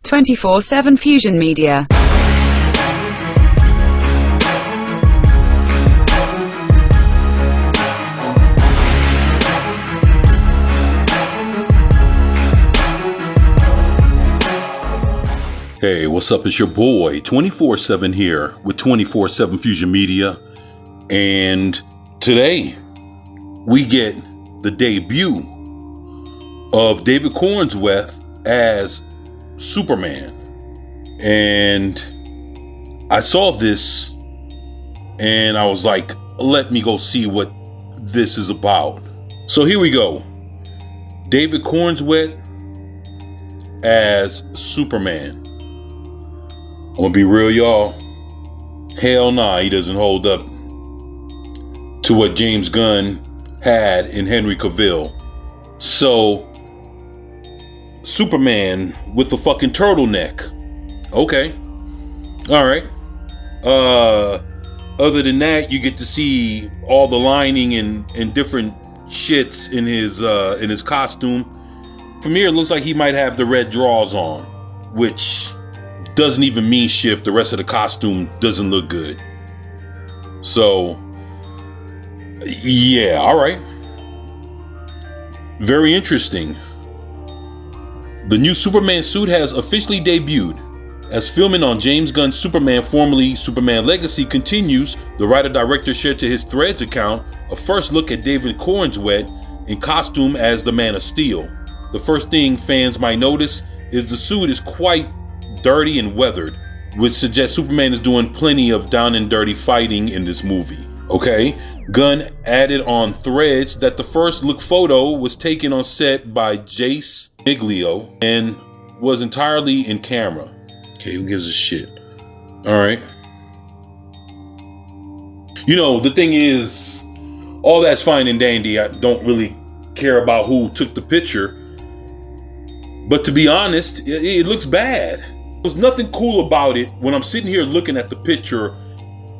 24/7 Fusion Media. Hey, what's up? It's your boy, 24/7 here with 24/7 Fusion Media. And today, we get the debut of David Corenswet as Superman. And I saw this, and I was like, let me go see what this is about. So here we go. David Corenswet as Superman. I'm gonna be real, y'all. Hell nah, he doesn't hold up to what James Gunn had in Henry Cavill. So, Superman with the fucking turtleneck. Okay. Alright. Other than that, you get to see all the lining and different shits in his costume. From here, it looks like he might have the red drawers on, which doesn't even mean shit if the rest of the costume doesn't look good. So, yeah, alright. Very interesting. The new Superman suit has officially debuted. As filming on James Gunn's Superman, formerly Superman Legacy, continues, the writer-director shared to his Threads account a first look at David Corenswet in costume as the Man of Steel. The first thing fans might notice is the suit is quite dirty and weathered, which suggests Superman is doing plenty of down and dirty fighting in this movie. Okay, Gunn added on Threads that the first look photo was taken on set by Jace Miglio and was entirely in camera. Okay, who gives a shit? Alright. You know, the thing is, all that's fine and dandy. I don't really care about who took the picture. But to be honest, it looks bad. There's nothing cool about it when I'm sitting here looking at the picture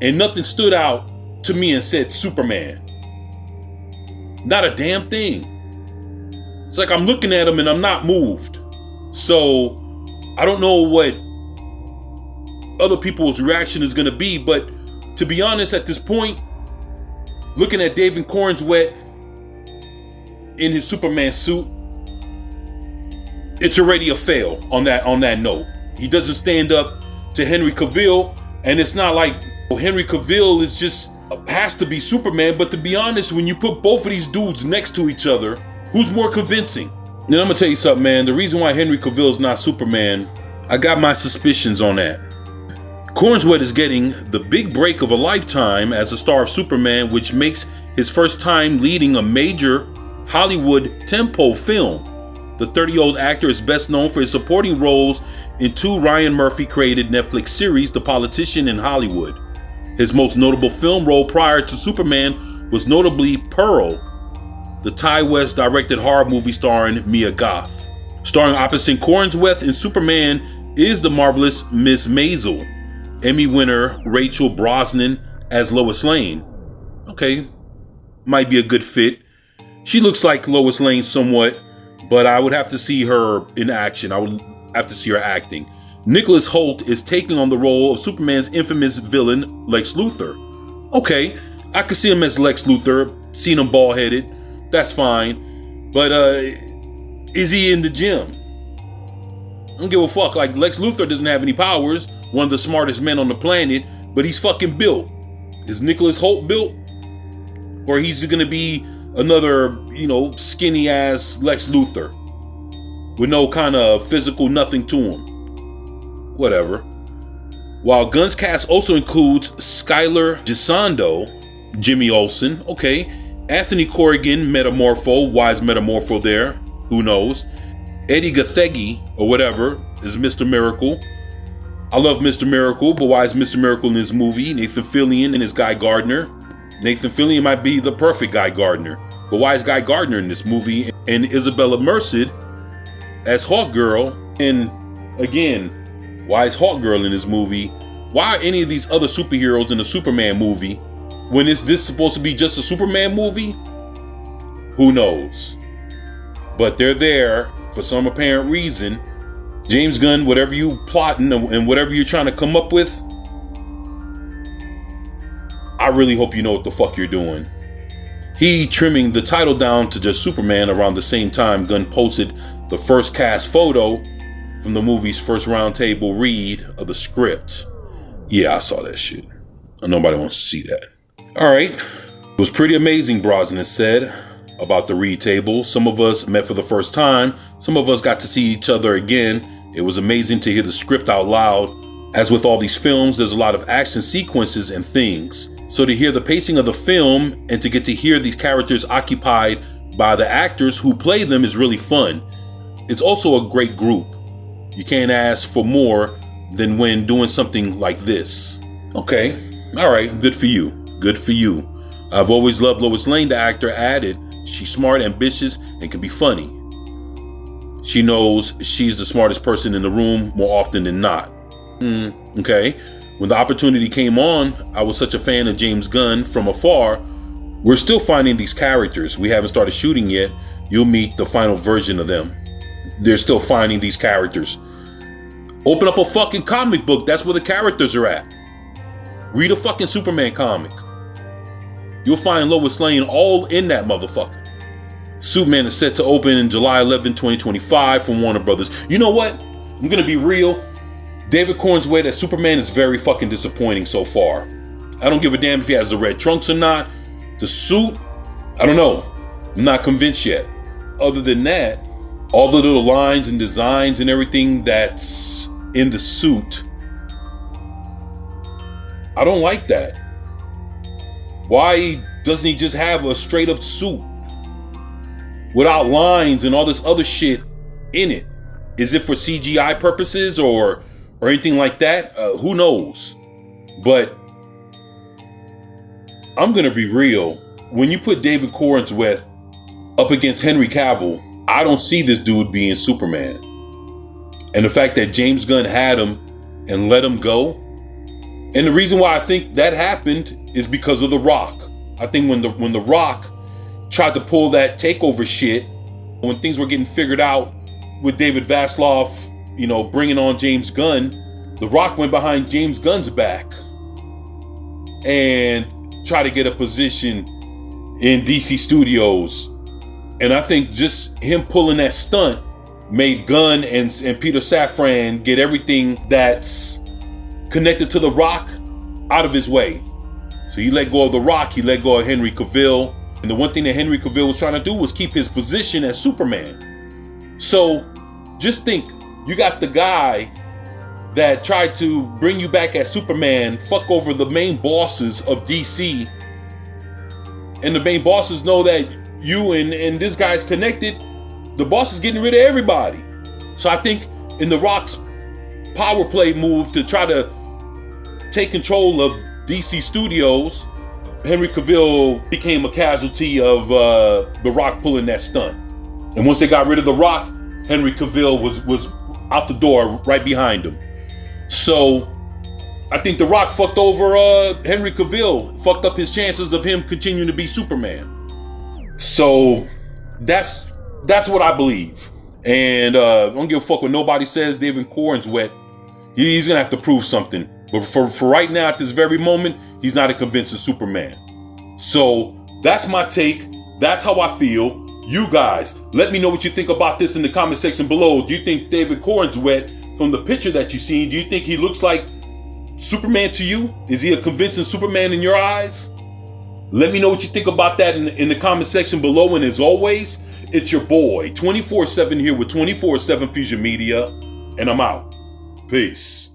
and nothing stood out to me and said Superman. Not a damn thing. It's like I'm looking at him and I'm not moved. So I don't know what other people's reaction is going to be, but to be honest, at this point, looking at David Corenswet in his Superman suit, it's already a fail on that note. He doesn't stand up to Henry Cavill, and it's not like Henry Cavill is just has to be Superman. But to be honest, when you put both of these dudes next to each other, who's more convincing? And I'm gonna tell you something, man. The reason why Henry Cavill is not Superman, I got my suspicions on that. Corenswet is getting the big break of a lifetime as a star of Superman, which makes his first time leading a major Hollywood tentpole film. The 30-year-old actor is best known for his supporting roles in two Ryan Murphy-created Netflix series, The Politician and Hollywood. His most notable film role prior to Superman was notably Pearl, the Ty West-directed horror movie starring Mia Goth. Starring opposite Corenswet in Superman is the marvelous Miss Maisel, Emmy winner Rachel Brosnahan as Lois Lane. Okay, might be a good fit. She looks like Lois Lane somewhat, but I would have to see her in action. I would have to see her acting. Nicholas Hoult is taking on the role of Superman's infamous villain, Lex Luthor. Okay, I could see him as Lex Luthor, seen him bald-headed, that's fine. But is he in the gym? I don't give a fuck. Like, Lex Luthor doesn't have any powers, one of the smartest men on the planet, but he's fucking built. Is Nicholas Hoult built? Or he's gonna be another, skinny ass Lex Luthor with no kind of physical nothing to him. Whatever. While Gunn's cast also includes Skylar Gisondo, Jimmy Olsen, okay, Anthony Corrigan, Metamorpho, why is Metamorpho there? Who knows? Eddie Gathegi, or whatever, is Mr. Miracle. I love Mr. Miracle, but why is Mr. Miracle in this movie? Nathan Fillion and his Guy Gardner. Nathan Fillion might be the perfect Guy Gardner, but why is Guy Gardner in this movie? And Isabella Merced as Hawkgirl. And again, why is Hawkgirl in this movie? Why are any of these other superheroes in a Superman movie when is this supposed to be just a Superman movie? Who knows? But they're there for some apparent reason. James Gunn, whatever you plotting and whatever you're trying to come up with, I really hope you know what the fuck you're doing. He trimming the title down to just Superman around the same time Gunn posted the first cast photo from the movie's first roundtable read of the script. Yeah, I saw that shit. Nobody wants to see that. All right. It was pretty amazing, Brosnan said about the read table. Some of us met for the first time. Some of us got to see each other again. It was amazing to hear the script out loud. As with all these films, there's a lot of action sequences and things. So to hear the pacing of the film and to get to hear these characters occupied by the actors who play them is really fun. It's also a great group. You can't ask for more than when doing something like this. Okay, all right, good for you. Good for you. I've always loved Lois Lane, the actor added. She's smart, ambitious, and can be funny. She knows she's the smartest person in the room more often than not. Okay. When the opportunity came on, I was such a fan of James Gunn from afar. We're still finding these characters. We haven't started shooting yet. You'll meet the final version of them. They're still finding these characters. Open up a fucking comic book. That's where the characters are at. Read a fucking Superman comic. You'll find Lois Lane all in that motherfucker. Superman is set to open in July 11, 2025 from Warner Brothers. You know what? I'm gonna be real. David Corenswet as Superman is very fucking disappointing so far. I don't give a damn if he has the red trunks or not. The suit, I don't know. I'm not convinced yet. Other than that, all the little lines and designs and everything that's in the suit, I don't like that. Why doesn't he just have a straight up suit without lines and all this other shit in it? Is it for CGI purposes or anything like that? Who knows? But I'm gonna be real. When you put David Corenswet up against Henry Cavill, I don't see this dude being Superman. And the fact that James Gunn had him and let him go. And the reason why I think that happened is because of The Rock. I think when the Rock tried to pull that takeover shit, when things were getting figured out with David Zaslav, you know, bringing on James Gunn, The Rock went behind James Gunn's back and tried to get a position in DC Studios. And I think just him pulling that stunt made Gunn and Peter Safran get everything that's connected to The Rock out of his way. So he let go of The Rock, he let go of Henry Cavill. And the one thing that Henry Cavill was trying to do was keep his position as Superman. So just think, you got the guy that tried to bring you back as Superman, fuck over the main bosses of DC. And the main bosses know that you and this guy's connected. The boss is getting rid of everybody. So I think in The Rock's power play move to try to take control of DC Studios, Henry Cavill became a casualty of The Rock pulling that stunt. And once they got rid of The Rock, Henry Cavill was out the door right behind him. So I think The Rock fucked over Henry Cavill, fucked up his chances of him continuing to be Superman. So that's what I believe. And I don't give a fuck what nobody says. David Corenswet, he's gonna have to prove something. But for right now, at this very moment, he's not a convincing Superman. So that's my take. That's how I feel. You guys, let me know what you think about this in the comment section below. Do you think David Corenswet, from the picture that you've seen, do you think he looks like Superman to you? Is he a convincing Superman in your eyes? Let me know what you think about that in the comment section below. And as always, it's your boy 24/7 here with 24/7 Fusion Media, and I'm out. Peace.